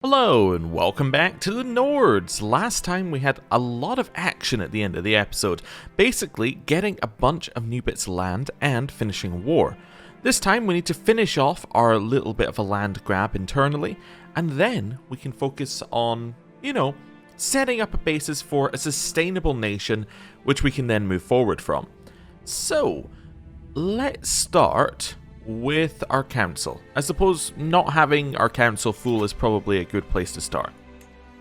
Hello and welcome back to the Nords. Last time we had a lot of action at the end of the episode, basically getting a bunch of new bits of land and finishing a war. This time we need to finish off our little bit of a land grab internally, and then we can focus on, setting up a basis for a sustainable nation which we can then move forward from. So, let's start with our council. I suppose not having our council full is probably a good place to start.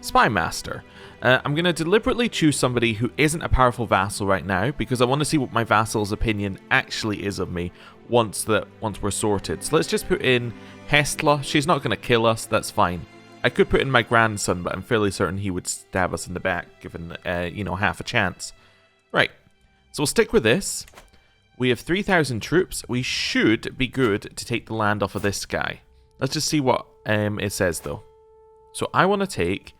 Spy Master. I'm going to deliberately choose somebody who isn't a powerful vassal right now because I want to see what my vassal's opinion actually is of me once we're sorted. So let's just put in Hestla. She's not going to kill us, that's fine. I could put in my grandson, but I'm fairly certain he would stab us in the back given, half a chance. Right, so we'll stick with this. We have 3,000 troops. We should be good to take the land off of this guy. Let's just see what it says, though. So I want to take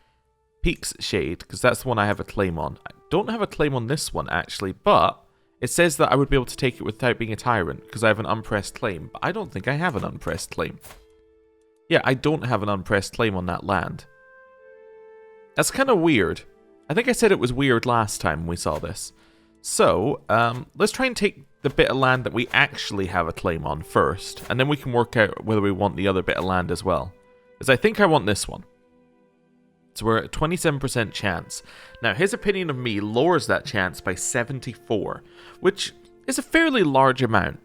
Peak's Shade, because that's the one I have a claim on. I don't have a claim on this one, actually, but it says that I would be able to take it without being a tyrant, because I have an unpressed claim. But I don't think I have an unpressed claim. Yeah, I don't have an unpressed claim on that land. That's kind of weird. I think I said it was weird last time we saw this. So, let's try and take the bit of land that we actually have a claim on first, and then we can work out whether we want the other bit of land as well. Because I think I want this one. So we're at 27% chance. Now, his opinion of me lowers that chance by 74, which is a fairly large amount.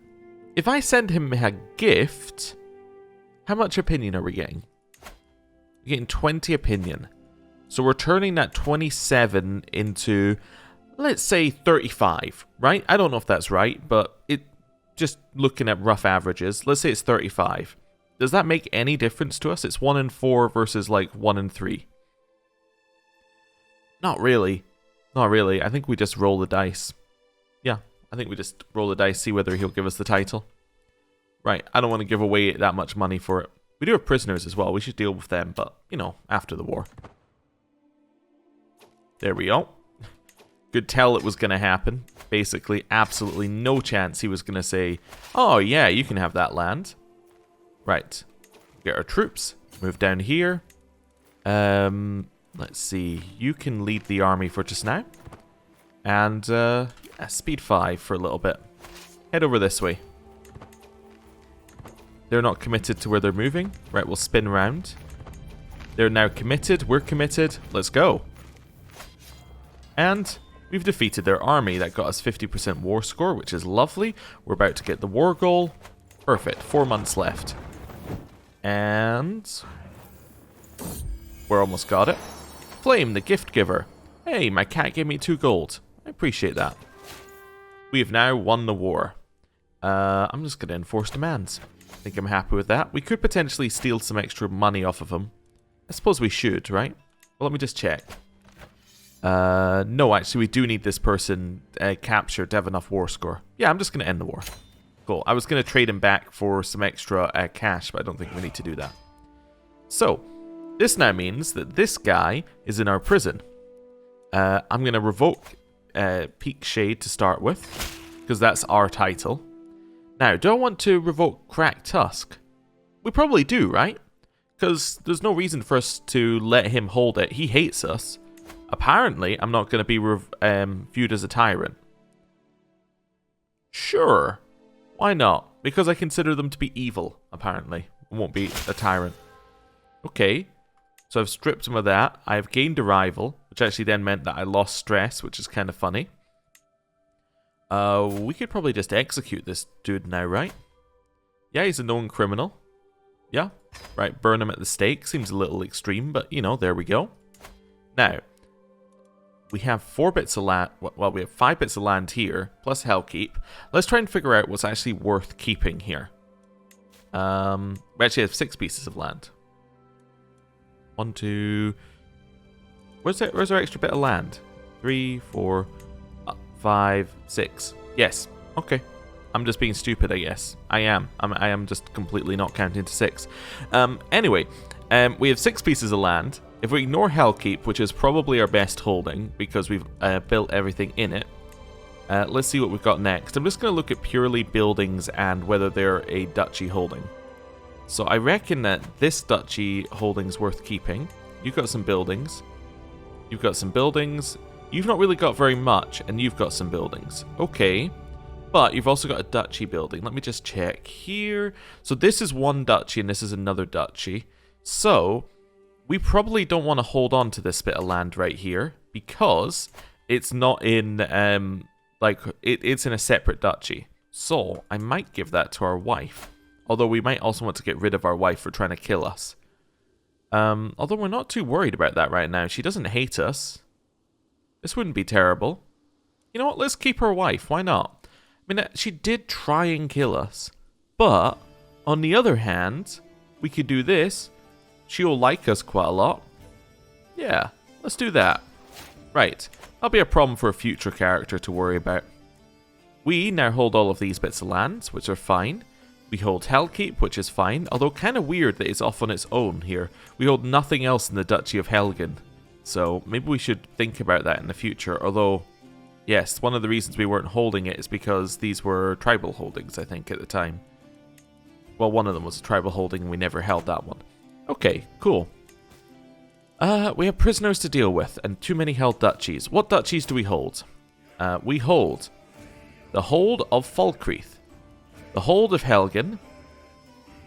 If I send him a gift, how much opinion are we getting? We're getting 20 opinion. So we're turning that 27 into, let's say 35, right? I don't know if that's right, but just looking at rough averages, let's say it's 35. Does that make any difference to us? It's 1 in 4 versus like 1 in 3. Not really. Not really. I think we just roll the dice. Yeah, I think we just roll the dice, see whether he'll give us the title. Right, I don't want to give away that much money for it. We do have prisoners as well. We should deal with them, but, after the war. There we go. Could tell it was going to happen. Basically, absolutely no chance he was going to say, oh yeah, you can have that land. Right. Get our troops. Move down here. Let's see. You can lead the army for just now. And speed 5 for a little bit. Head over this way. They're not committed to where they're moving. Right, we'll spin round. They're now committed. We're committed. Let's go. And we've defeated their army. That got us 50% war score, which is lovely. We're about to get the war goal. Perfect. 4 months left. And we're almost got it. Flame, the gift giver. Hey, my cat gave me 2 gold. I appreciate that. We have now won the war. I'm just going to enforce demands. I think I'm happy with that. We could potentially steal some extra money off of them. I suppose we should, right? Well, let me just check. No, actually, we do need this person captured to have enough war score. Yeah, I'm just going to end the war. Cool. I was going to trade him back for some extra cash, but I don't think we need to do that. So, this now means that this guy is in our prison. I'm going to revoke Peak Shade to start with, because that's our title. Now, do I want to revoke Cracked Tusk? We probably do, right? Because there's no reason for us to let him hold it. He hates us. Apparently, I'm not going to be viewed as a tyrant. Sure. Why not? Because I consider them to be evil, apparently. I won't be a tyrant. Okay. So I've stripped him of that. I've gained a rival, which actually then meant that I lost stress, which is kind of funny. We could probably just execute this dude now, right? Yeah, he's a known criminal. Yeah. Right, burn him at the stake. Seems a little extreme, but, there we go. Now, we have 4 bits of land. Well, we have 5 bits of land here, plus Hellkeep. Let's try and figure out what's actually worth keeping here. We actually have 6 pieces of land. 1, 2. Where's our extra bit of land? 3, 4, 5, 6. Yes. Okay. I'm just being stupid, I guess. I am just completely not counting to 6. Anyway, we have 6 pieces of land. If we ignore Hellkeep, which is probably our best holding, because we've built everything in it, let's see what we've got next. I'm just going to look at purely buildings and whether they're a duchy holding. So I reckon that this duchy holding's worth keeping. You've got some buildings. You've got some buildings. You've not really got very much, and you've got some buildings. Okay. But you've also got a duchy building. Let me just check here. So this is one duchy, and this is another duchy. So we probably don't want to hold on to this bit of land right here, because it's not in, it's in a separate duchy. So I might give that to our wife. Although we might also want to get rid of our wife for trying to kill us. Although we're not too worried about that right now. She doesn't hate us. This wouldn't be terrible. You know what? Let's keep her wife. Why not? I mean, she did try and kill us. But, on the other hand, we could do this. She'll like us quite a lot. Yeah, let's do that. Right. That'll be a problem for a future character to worry about. We now hold all of these bits of land, which are fine. We hold Hellkeep, which is fine, although kind of weird that it's off on its own here. We hold nothing else in the Duchy of Helgen, so maybe we should think about that in the future, although, yes, one of the reasons we weren't holding it is because these were tribal holdings, I think, at the time. Well, one of them was a tribal holding, and we never held that one. Okay, cool. We have prisoners to deal with, and too many held duchies. What duchies do we hold? We hold the Hold of Falkreath, the Hold of Helgen,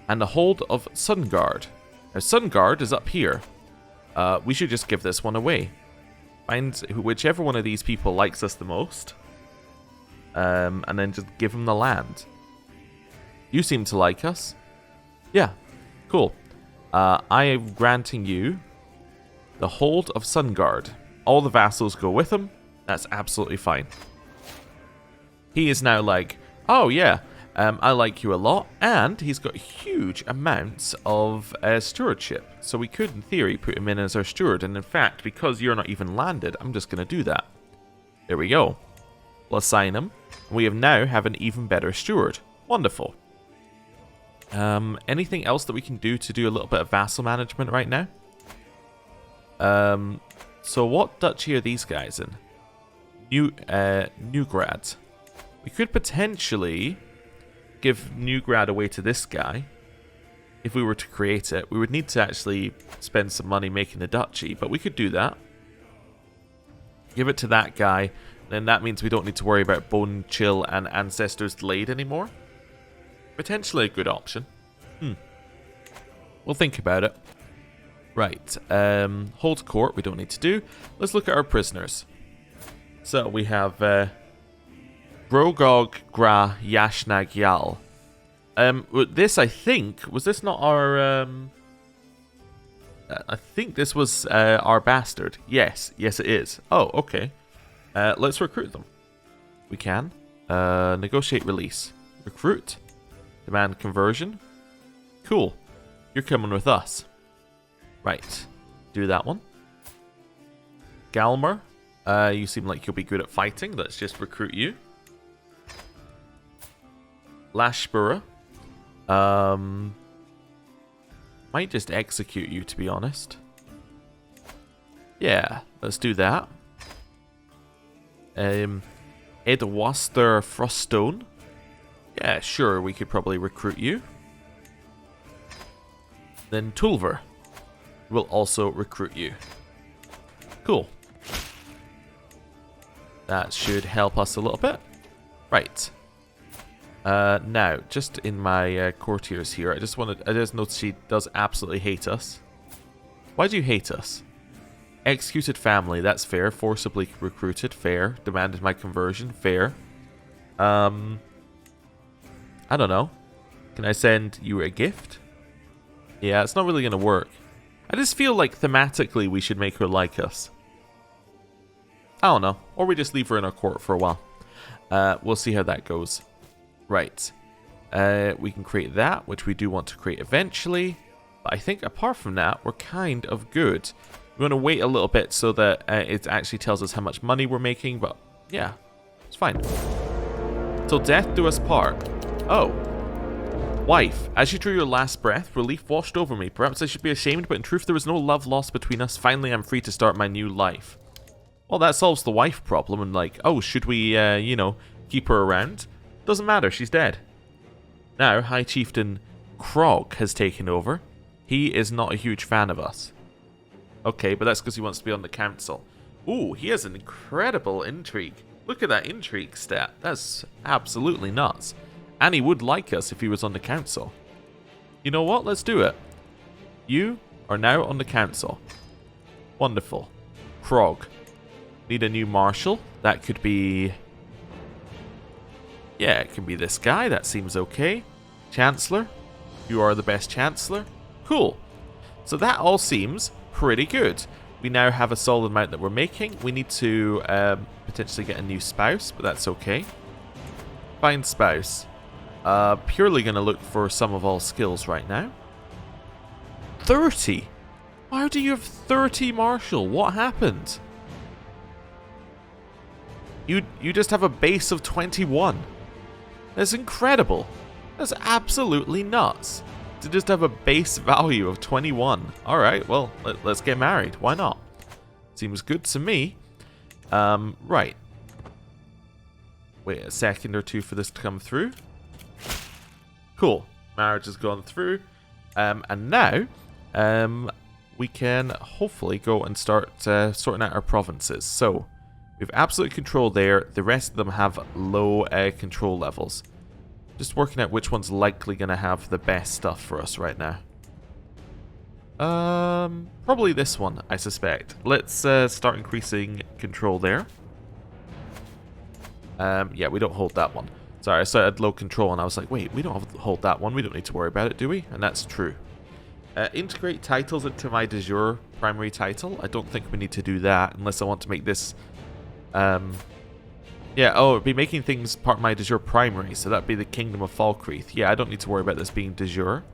and the Hold of Sungard. Now, Sungard is up here. We should just give this one away. Find whichever one of these people likes us the most, and then just give them the land. You seem to like us. Yeah, cool. I am granting you the Hold of Sungard. All the vassals go with him. That's absolutely fine. He is now like, oh yeah, I like you a lot, and he's got huge amounts of stewardship. So we could, in theory, put him in as our steward. And in fact, because you're not even landed, I'm just going to do that. There we go. We'll assign him. We have now have an even better steward. Wonderful. Anything else that we can do to do a little bit of vassal management right now? So what duchy are these guys in? Newgrad. We could potentially give Newgrad away to this guy. If we were to create it, we would need to actually spend some money making the duchy, but we could do that. Give it to that guy, then that means we don't need to worry about Bone Chill and Ancestors Delayed anymore. Potentially a good option. We'll think about it. Right, hold court we don't need to do. Let's look at our prisoners. So we have Brogog Gra Yashnag Yal. This, I think, was this not our, I think this was our bastard. Yes, it is. Oh, okay. Let's recruit them. We can. Negotiate release. Recruit. Demand conversion. Cool. You're coming with us. Right. Do that one. Galmer. You seem like you'll be good at fighting. Let's just recruit you. Lashborough. Might just execute you, to be honest. Yeah, let's do that. Edwaster Froststone. Yeah, sure, we could probably recruit you. Then Tulver will also recruit you. Cool. That should help us a little bit. Right. Now, just in my courtiers here, I just noticed she does absolutely hate us. Why do you hate us? Executed family, that's fair. Forcibly recruited, fair. Demanded my conversion, fair. I don't know. Can I send you a gift? Yeah, it's not really going to work. I just feel like thematically we should make her like us. I don't know. Or we just leave her in our court for a while. We'll see how that goes. Right. We can create that, which we do want to create eventually. But I think apart from that, we're kind of good. We want to wait a little bit so that it actually tells us how much money we're making. But yeah, it's fine. Till death do us part. Oh. Wife, as you drew your last breath, relief washed over me. Perhaps I should be ashamed, but in truth there was no love lost between us. Finally, I'm free to start my new life. Well, that solves the wife problem. And like, oh, should we, keep her around? Doesn't matter, she's dead. Now, High Chieftain Krog has taken over. He is not a huge fan of us. Okay, but that's because he wants to be on the council. Ooh, he has an incredible intrigue. Look at that intrigue stat. That's absolutely nuts. And he would like us if he was on the council. You know what? Let's do it. You are now on the council. Wonderful. Krog. Need a new marshal. That could be... yeah, it can be this guy. That seems okay. Chancellor. You are the best chancellor. Cool. So that all seems pretty good. We now have a solid amount that we're making. We need to potentially get a new spouse, but that's okay. Find spouse. Purely going to look for some of all skills right now. 30? Why do you have 30, Marshal? What happened? You just have a base of 21. That's incredible. That's absolutely nuts. To just have a base value of 21. Alright, well, let's get married. Why not? Seems good to me. Right. Wait a second or two for this to come through. Cool. Marriage has gone through. And now, we can hopefully go and start sorting out our provinces. So, we have absolute control there. The rest of them have low control levels. Just working out which one's likely going to have the best stuff for us right now. Probably this one, I suspect. Let's start increasing control there. Yeah, we don't hold that one. Sorry, I started low control and I was like, wait, we don't hold that one. We don't need to worry about it, do we? And that's true. Integrate titles into my de jure primary title. I don't think we need to do that unless I want to make this... yeah, oh, it'd be making things part of my de jure primary, so that'd be the Kingdom of Falkreath. Yeah, I don't need to worry about this being de jure.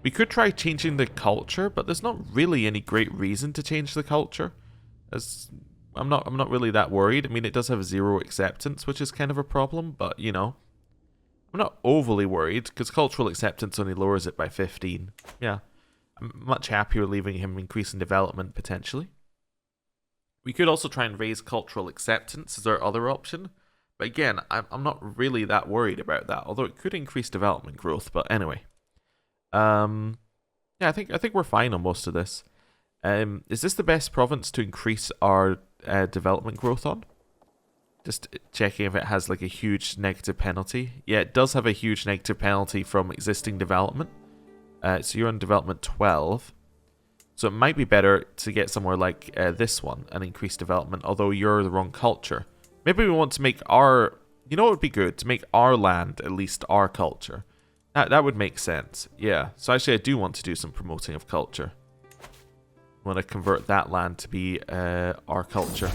We could try changing the culture, but there's not really any great reason to change the culture. As I'm not really that worried. I mean, it does have 0 acceptance, which is kind of a problem, but, you know. I'm not overly worried, because cultural acceptance only lowers it by 15. Yeah, I'm much happier leaving him increasing development, potentially. We could also try and raise cultural acceptance as our other option. But again, I'm not really that worried about that, although it could increase development growth. But anyway. Yeah, I think we're fine on most of this. Is this the best province to increase our development growth on? Just checking if it has like a huge negative penalty. Yeah, it does have a huge negative penalty from existing development. So you're on development 12. So it might be better to get somewhere like this one and increase development, although you're the wrong culture. Maybe we want to make our... you know what would be good? To make our land at least our culture. That would make sense. Yeah. So actually I do want to do some promoting of culture. I want to convert that land to be our culture.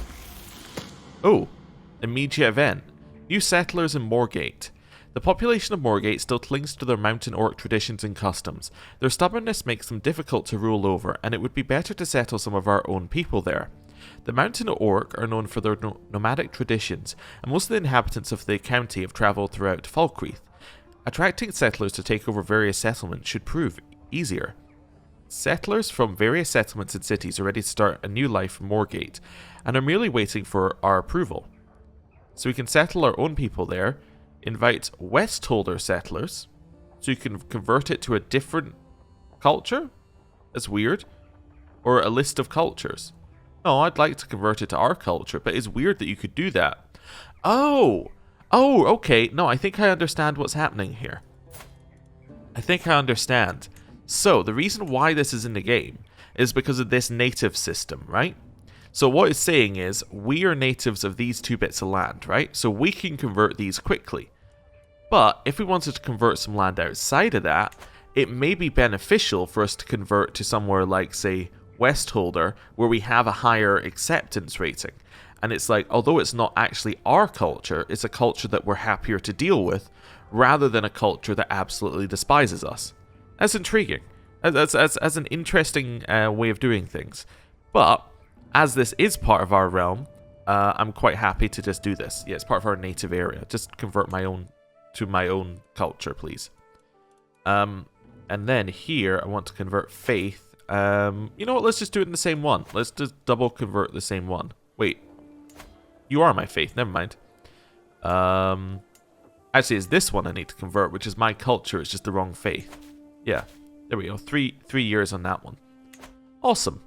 Oh, immediate event. New settlers in Moorgate. The population of Moorgate still clings to their mountain orc traditions and customs. Their stubbornness makes them difficult to rule over, and it would be better to settle some of our own people there. The mountain orc are known for their nomadic traditions, and most of the inhabitants of the county have travelled throughout Falkreath. Attracting settlers to take over various settlements should prove easier. Settlers from various settlements and cities are ready to start a new life in Moorgate, and are merely waiting for our approval. So we can settle our own people there, invite Westholder settlers, so you can convert it to a different culture? That's weird. Or a list of cultures. No, I'd like to convert it to our culture, but it's weird that you could do that. Oh, okay. No, I think I understand what's happening here. I think I understand. So, the reason why this is in the game is because of this native system, right? So what it's saying is, we are natives of these 2 bits of land, right? So we can convert these quickly. But if we wanted to convert some land outside of that, it may be beneficial for us to convert to somewhere like, say, Westholder, where we have a higher acceptance rating. And it's like, although it's not actually our culture, it's a culture that we're happier to deal with, rather than a culture that absolutely despises us. That's intriguing. That's an interesting way of doing things. But as this is part of our realm, I'm quite happy to just do this. Yeah, it's part of our native area. Just convert my own to my own culture, please. And then here, I want to convert faith. You know what? Let's just do it in the same one. Let's just double convert the same one. Wait. You are my faith. Never mind. Actually, it's this one I need to convert, which is my culture. It's just the wrong faith. Yeah, there we go. Three years on that one. Awesome.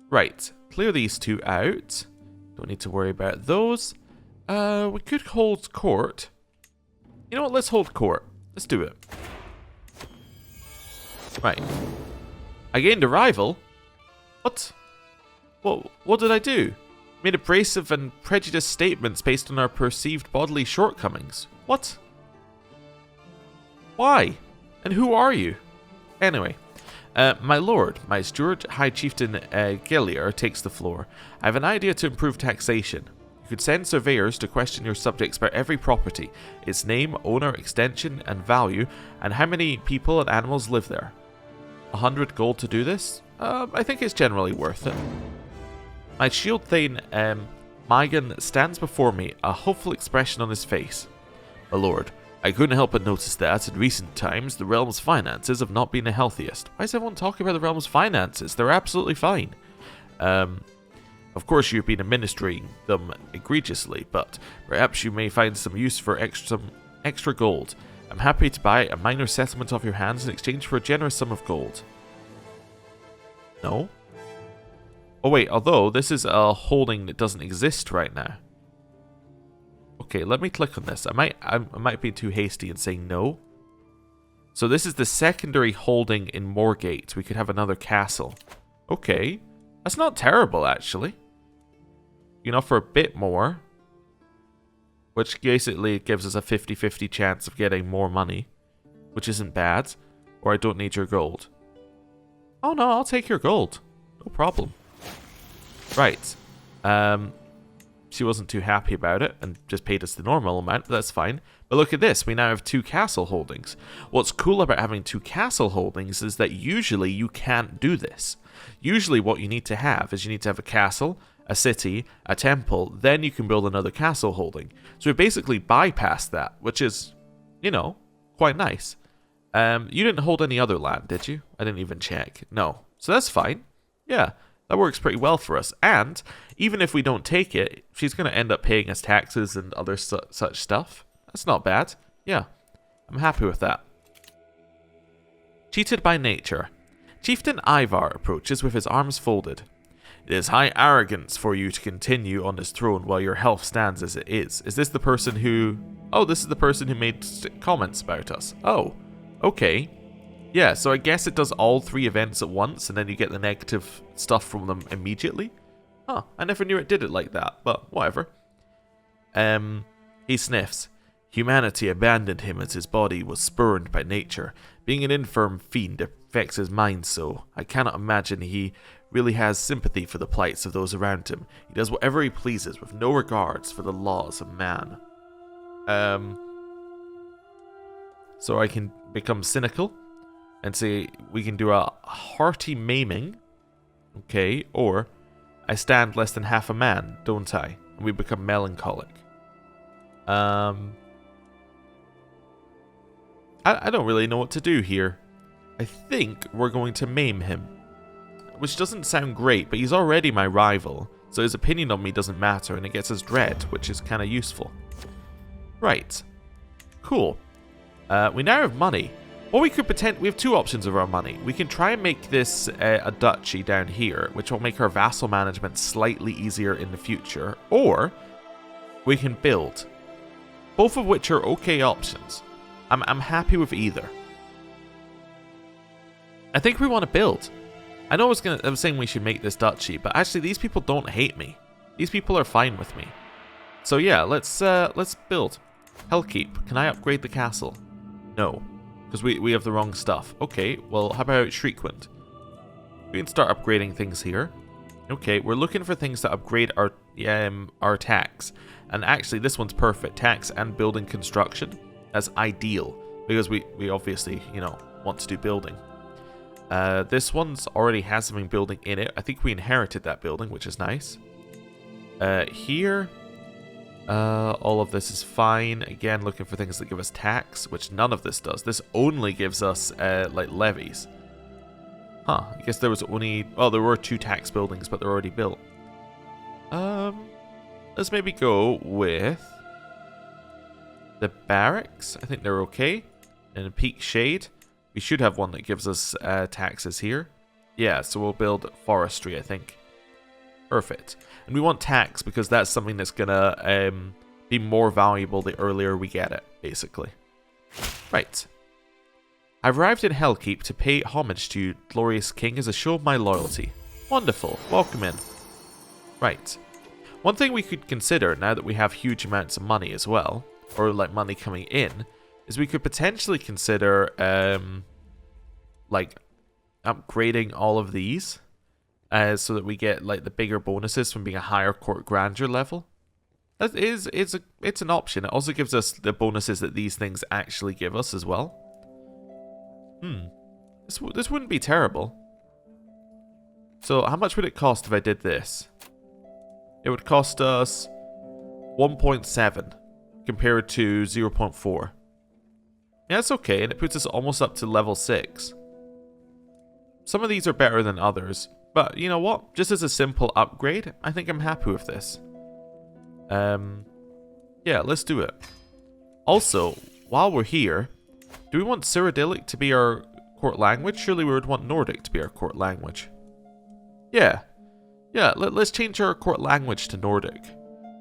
Right, clear these two out. Don't need to worry about those. We could hold court. You know what? Let's hold court. Let's do it. Right. I gained a rival? What? What did I do? Made abrasive and prejudiced statements based on our perceived bodily shortcomings. What? Why? And who are you? Anyway. My lord, my steward, High Chieftain Gillier takes the floor. I have an idea to improve taxation. You could send surveyors to question your subjects about every property, its name, owner, extension, and value, and how many people and animals live there. 100 gold to do this? I think it's generally worth it. My shield thane, Mygan, stands before me, a hopeful expression on his face. My lord, I couldn't help but notice that, in recent times, the realm's finances have not been the healthiest. Why is everyone talking about the realm's finances? They're absolutely fine. Of course you've been administering them egregiously, but perhaps you may find some use for some extra gold. I'm happy to buy a minor settlement off your hands in exchange for a generous sum of gold. No? Oh wait, although this is a holding that doesn't exist right now. Okay, let me click on this. I might be too hasty in saying no. So this is the secondary holding in Moorgate. We could have another castle. Okay. That's not terrible, actually. You know, for a bit more. Which basically gives us a 50-50 chance of getting more money. Which isn't bad. Or I don't need your gold. Oh no, I'll take your gold. No problem. Right. She wasn't too happy about it and just paid us the normal amount, but that's fine. But look at this, we now have 2 castle holdings. What's cool about having 2 castle holdings is that usually you can't do this. Usually what you need to have is you need to have a castle, a city, a temple, then you can build another castle holding. So we basically bypassed that, which is, you know, quite nice. You didn't hold any other land, did you? I didn't even check. No. So that's fine. Yeah. That works pretty well for us. And even if we don't take it, she's going to end up paying us taxes and other such stuff. That's not bad. Yeah, I'm happy with that. Cheated by nature. Chieftain Ivar approaches with his arms folded. It is high arrogance for you to continue on this throne while your health stands as it is. Is this the person who... Oh, this is the person who made comments about us. Oh, okay. Yeah, so I guess it does all 3 events at once, and then you get the negative stuff from them immediately? Huh, I never knew it did it like that, but whatever. He sniffs. Humanity abandoned him as his body was spurned by nature. Being an infirm fiend affects his mind so. I cannot imagine he really has sympathy for the plights of those around him. He does whatever he pleases with no regards for the laws of man. So I can become cynical and say we can do a hearty maiming. Okay, or I stand less than half a man, don't I? And we become melancholic. I don't really know what to do here. I think we're going to maim him. Which doesn't sound great, but he's already my rival. So his opinion on me doesn't matter, and it gets us dread, which is kind of useful. Right. Cool. We now have money. Or we could pretend... We have 2 options of our money. We can try and make this a duchy down here, which will make our vassal management slightly easier in the future. Or we can build. Both of which are okay options. I'm happy with either. I think we want to build. I know I was saying we should make this duchy, but actually these people don't hate me. These people are fine with me. So yeah, let's build. Hellkeep. Can I upgrade the castle? No. Because we have the wrong stuff. Okay, well, how about Shriekwind? We can start upgrading things here. Okay, we're looking for things that upgrade our tax. And actually, this one's perfect. Tax and building construction. That's ideal. Because we obviously, you know, want to do building. This one's already has something building in it. I think we inherited that building, which is nice. Here... all of this is fine. Again, looking for things that give us tax, which none of this does. This only gives us, like, levies. Huh, I guess there was only... Oh, there were 2 tax buildings, but they're already built. Let's maybe go with... the barracks. I think they're okay. And a Peak Shade. We should have one that gives us taxes here. Yeah, so we'll build forestry, I think. Perfect. And we want tax because that's something that's gonna be more valuable the earlier we get it, basically. Right. I've arrived in Hellkeep to pay homage to you, glorious king, as a show of my loyalty. Wonderful. Welcome in. Right. One thing we could consider, now that we have huge amounts of money as well, or like money coming in, is we could potentially consider like upgrading all of these so that we get like the bigger bonuses from being a higher court grandeur level. That it's an option. It also gives us the bonuses that these things actually give us as well. This wouldn't be terrible. So how much would it cost if I did this? It would cost us 1.7 compared to 0.4. Yeah, that's okay, and it puts us almost up to level 6. Some of these are better than others, but you know what? Just as a simple upgrade, I think I'm happy with this. Yeah, let's do it. Also, while we're here, do we want Cyrodiilic to be our court language? Surely we would want Nordic to be our court language. Yeah. Yeah, let's change our court language to Nordic.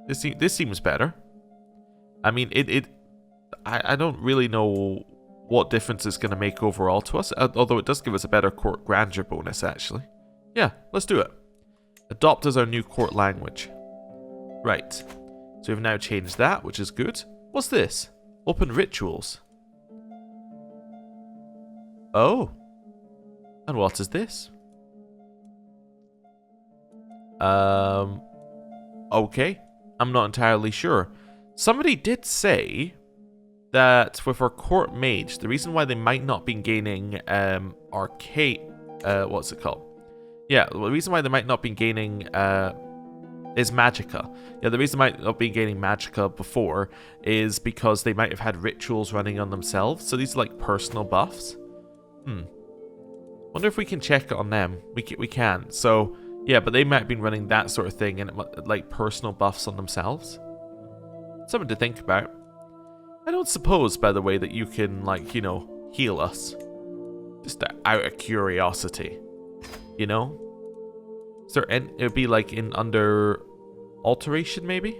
This seems better. I mean, I don't really know what difference it's going to make overall to us, although it does give us a better court grandeur bonus, actually. Yeah, let's do it. Adopt as our new court language. Right. So we've now changed that, which is good. What's this? Open rituals. Oh. And what is this? Okay. I'm not entirely sure. Somebody did say that with our court mage, the reason why they might not be gaining arcade, what's it called? Yeah, the reason why they might not be gaining is magicka. Yeah, the reason they might not be gaining magicka before is because they might have had rituals running on themselves. So these are like personal buffs. Wonder if we can check it on them. We can. So yeah, but they might have been running that sort of thing and like personal buffs on themselves. Something to think about. I don't suppose, by the way, that you can, like, you know, heal us. Just out of curiosity. You know? Is there it would be like in under alteration, maybe?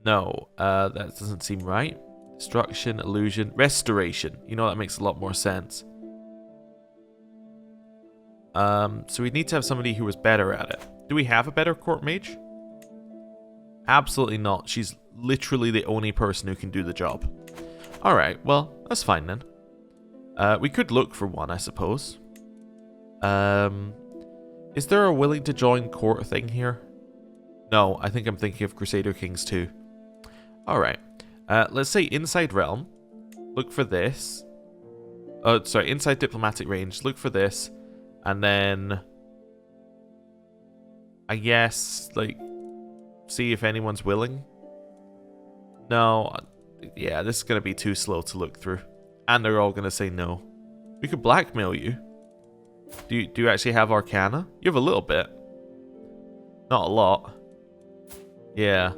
No, that doesn't seem right. Destruction, illusion, restoration. You know, that makes a lot more sense. So we need to have somebody who was better at it. Do we have a better court mage? Absolutely not. She's literally the only person who can do the job. Alright, well, that's fine then. We could look for one, I suppose. Is there a willing to join court thing here? No, I think I'm thinking of Crusader Kings 2. Alright. Let's say inside realm. Look for this. Oh, sorry, inside diplomatic range. Look for this. And then I guess, like, see if anyone's willing. No, yeah, this is going to be too slow to look through. And they're all going to say no. We could blackmail you. Do you actually have Arcana? You have a little bit. Not a lot. Yeah.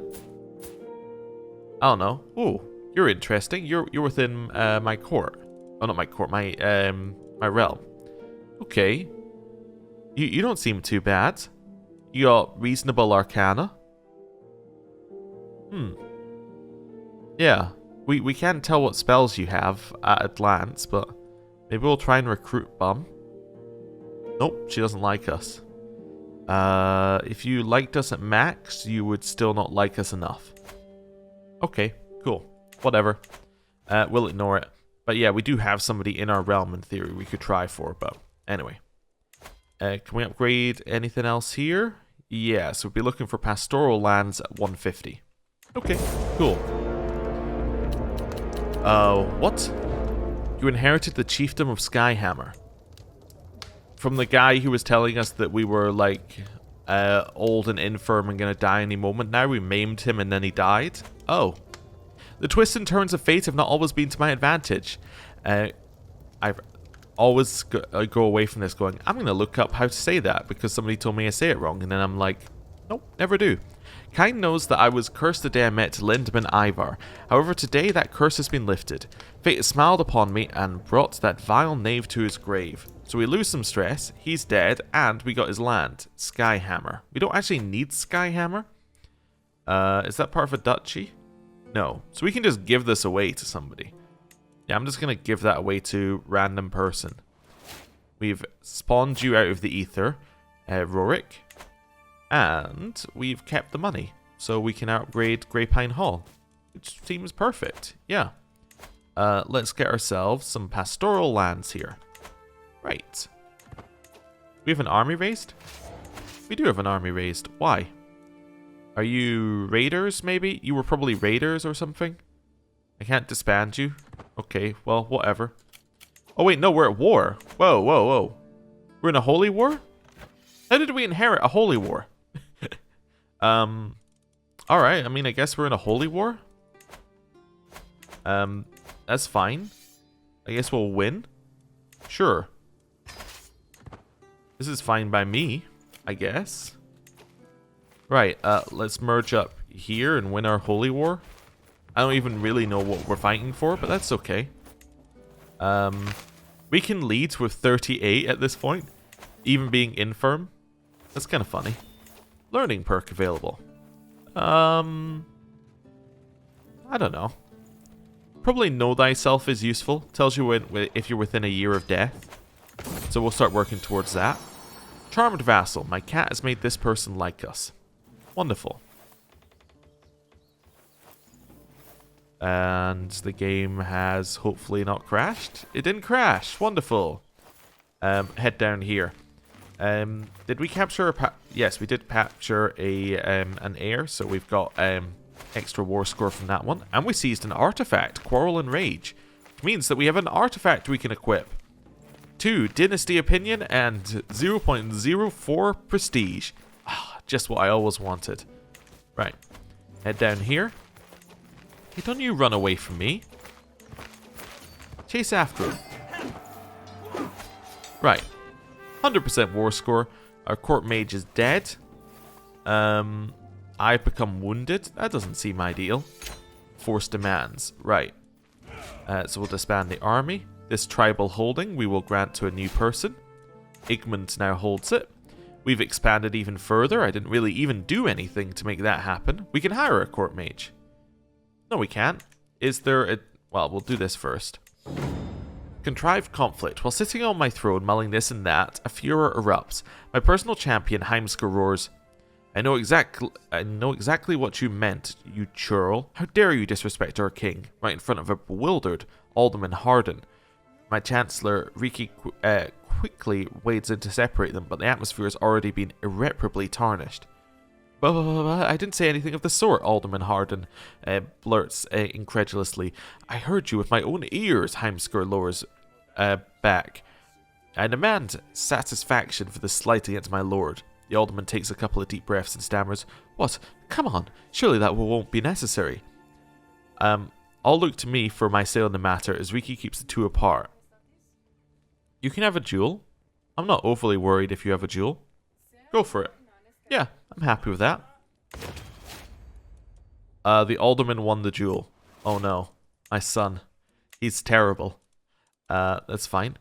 I don't know. Ooh, you're interesting. You're within my court. Oh, not my court. My realm. Okay. You don't seem too bad. You got reasonable Arcana. Yeah. We can't tell what spells you have at a glance, but maybe we'll try and recruit Bum. Nope, she doesn't like us. If you liked us at max, you would still not like us enough. Okay, cool. Whatever. We'll ignore it. But yeah, we do have somebody in our realm in theory we could try for, but anyway. Can we upgrade anything else here? Yeah, so we'll be looking for pastoral lands at 150. Okay, cool. What? You inherited the chiefdom of Skyhammer. From the guy who was telling us that we were, like, old and infirm and gonna die any moment. Now we maimed him and then he died? Oh. The twists and turns of fate have not always been to my advantage. I've always go away from this going, I'm gonna look up how to say that because somebody told me I say it wrong. And then I'm like, Nope, never do. Kine knows that I was cursed the day I met Lindman Ivar. However, today that curse has been lifted. Fate has smiled upon me and brought that vile knave to his grave. So we lose some stress, he's dead, and we got his land, Skyhammer. We don't actually need Skyhammer. Is that part of a duchy? No. So we can just give this away to somebody. Yeah, I'm just going to give that away to random person. We've spawned you out of the ether, Rorik. And we've kept the money. So we can upgrade Grey Pine Hall. Which seems perfect. Yeah. Let's get ourselves some pastoral lands here. Right. We have an army raised? We do have an army raised. Why? Are you raiders, maybe? You were probably raiders or something? I can't disband you. Okay, well, whatever. Oh, wait, no, we're at war. Whoa, whoa, whoa. We're in a holy war? How did we inherit a holy war? Alright, I mean, I guess we're in a holy war. That's fine. I guess we'll win. Sure. This is fine by me, I guess. Right, let's merge up here and win our holy war. I don't even really know what we're fighting for, but that's okay. We can lead with 38 at this point, even being infirm. That's kind of funny. Learning perk available. I don't know. Probably know thyself is useful. Tells you if you're within a year of death. So we'll start working towards that. Charmed Vassal. My cat has made this person like us. Wonderful. And the game has hopefully not crashed. It didn't crash. Wonderful. Head down here. Did we capture yes, we did capture an heir, so we've got extra war score from that one. And we seized an artifact, Quarrel and Rage. Which means that we have an artifact we can equip. 2 Dynasty Opinion and 0.04 Prestige. Ah, just what I always wanted. Right. Head down here. Hey, don't you run away from me. Chase after him. Right. 100% war score. Our court mage is dead. I've become wounded. That doesn't seem ideal. Force demands. Right. So we'll disband the army. This tribal holding we will grant to a new person. Igmund now holds it. We've expanded even further. I didn't really even do anything to make that happen. We can hire a court mage. No, we can't. Is there a... Well, we'll do this first. Contrived conflict. While sitting on my throne, mulling this and that, a furor erupts. My personal champion, Heimskr, roars, I know exactly what you meant, you churl. How dare you disrespect our king, right in front of a bewildered Alderman Harden. My Chancellor, Riki, quickly wades in to separate them, but the atmosphere has already been irreparably tarnished. I didn't say anything of the sort, Alderman Harden blurts incredulously. I heard you with my own ears, Heimskr lowers back. I demand satisfaction for this slight against my lord. The alderman takes a couple of deep breaths and stammers, What? Come on, surely that won't be necessary. I'll look to me for my say on the matter as Riki keeps the two apart. You can have a duel. I'm not overly worried if you have a duel. Go for it. Yeah, I'm happy with that. The alderman won the duel. Oh no, my son. He's terrible. That's fine.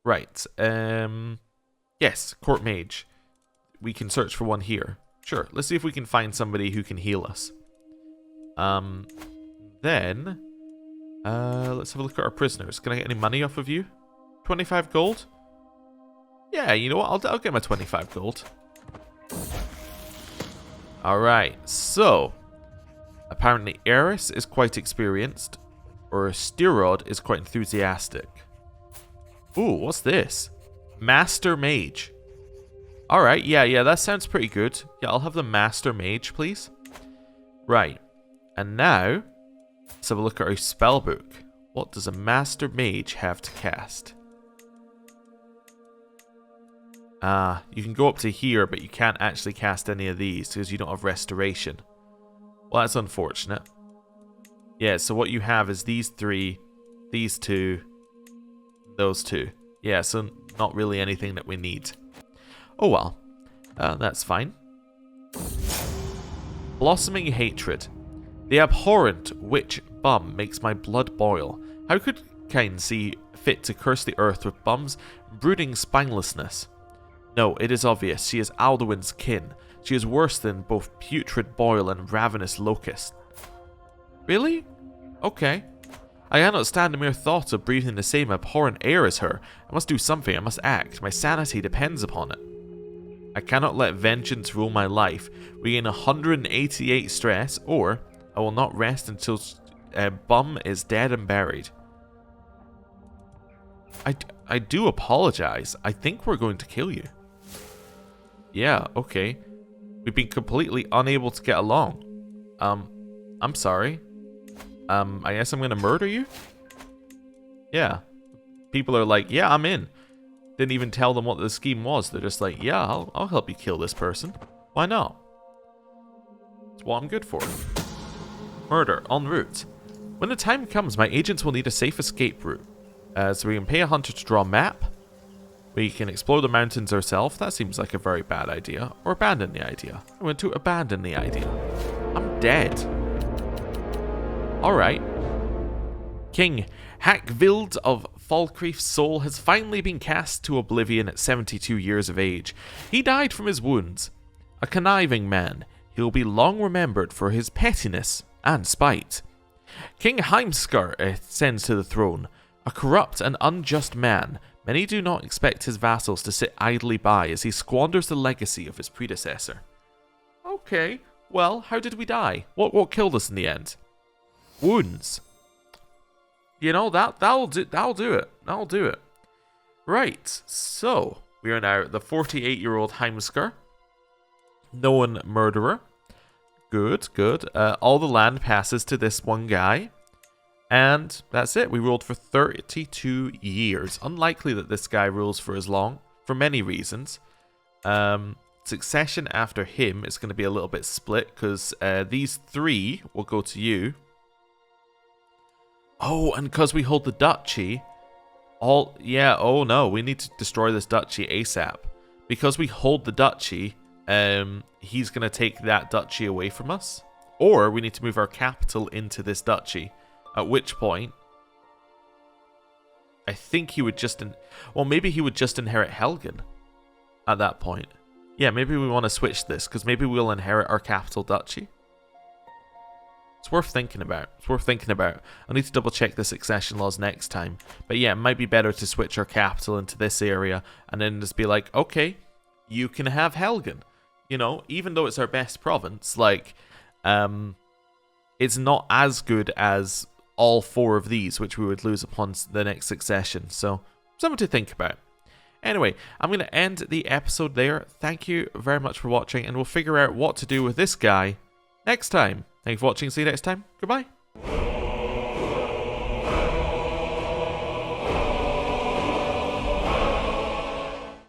Right. Yes, court mage. We can search for one here. Sure, let's see if we can find somebody who can heal us. Then, let's have a look at our prisoners. Can I get any money off of you? 25 gold? Yeah, you know what? I'll get my 25 gold. Alright, so apparently Eris is quite experienced, or Styrod is quite enthusiastic. Ooh, what's this? Master Mage. Alright, yeah, that sounds pretty good. Yeah, I'll have the Master Mage, please. Right, and now, let's have a look at our spellbook. What does a Master Mage have to cast? You can go up to here, but you can't actually cast any of these because you don't have restoration. Well, that's unfortunate. Yeah, so what you have is these three, these two, those two. Yeah, so not really anything that we need. Oh well, that's fine. Blossoming hatred. The abhorrent witch bum makes my blood boil. How could kind see fit to curse the earth with bum's brooding spinelessness? No, it is obvious. She is Alduin's kin. She is worse than both putrid boil and ravenous locust. Really? Okay. I cannot stand the mere thought of breathing the same abhorrent air as her. I must do something. I must act. My sanity depends upon it. I cannot let vengeance rule my life. Regain 188 stress, or I will not rest until Bum is dead and buried. I do apologize. I think we're going to kill you. Yeah, okay. We've been completely unable to get along. I'm sorry. I guess I'm gonna murder you? Yeah. People are like, yeah, I'm in. Didn't even tell them what the scheme was. They're just like, yeah, I'll help you kill this person. Why not? It's what I'm good for. Murder, en route. When the time comes, my agents will need a safe escape route. So we can pay a hunter to draw a map. We can explore the mountains ourselves. That seems like a very bad idea. Or abandon the idea. I want to abandon the idea. I'm dead. Alright. King Hackvild of Falkreath's soul has finally been cast to oblivion at 72 years of age. He died from his wounds. A conniving man, he will be long remembered for his pettiness and spite. King Heimskar ascends to the throne. A corrupt and unjust man, many do not expect his vassals to sit idly by as he squanders the legacy of his predecessor. Okay, well, how did we die? What killed us in the end? Wounds. You know, that'll do it. That'll do it. Right, so we are now the 48-year-old Heimskar. Known murderer. Good, good. All the land passes to this one guy. And that's it. We ruled for 32 years. Unlikely that this guy rules for as long, for many reasons. Succession after him is going to be a little bit split, because these three will go to you. Oh, and because we hold the duchy, oh no, we need to destroy this duchy ASAP. Because we hold the duchy, he's going to take that duchy away from us. Or we need to move our capital into this duchy. At which point, I think he would just... well, maybe he would just inherit Helgen at that point. Yeah, maybe we want to switch this, because maybe we'll inherit our capital duchy. It's worth thinking about. It's worth thinking about. I'll need to double check the succession laws next time. But yeah, it might be better to switch our capital into this area, and then just be like, okay, you can have Helgen. You know, even though it's our best province, like, it's not as good as all four of these, which we would lose upon the next succession. So, something to think about. Anyway, I'm going to end the episode there. Thank you very much for watching, and we'll figure out what to do with this guy next time. Thank you for watching. See you next time. Goodbye.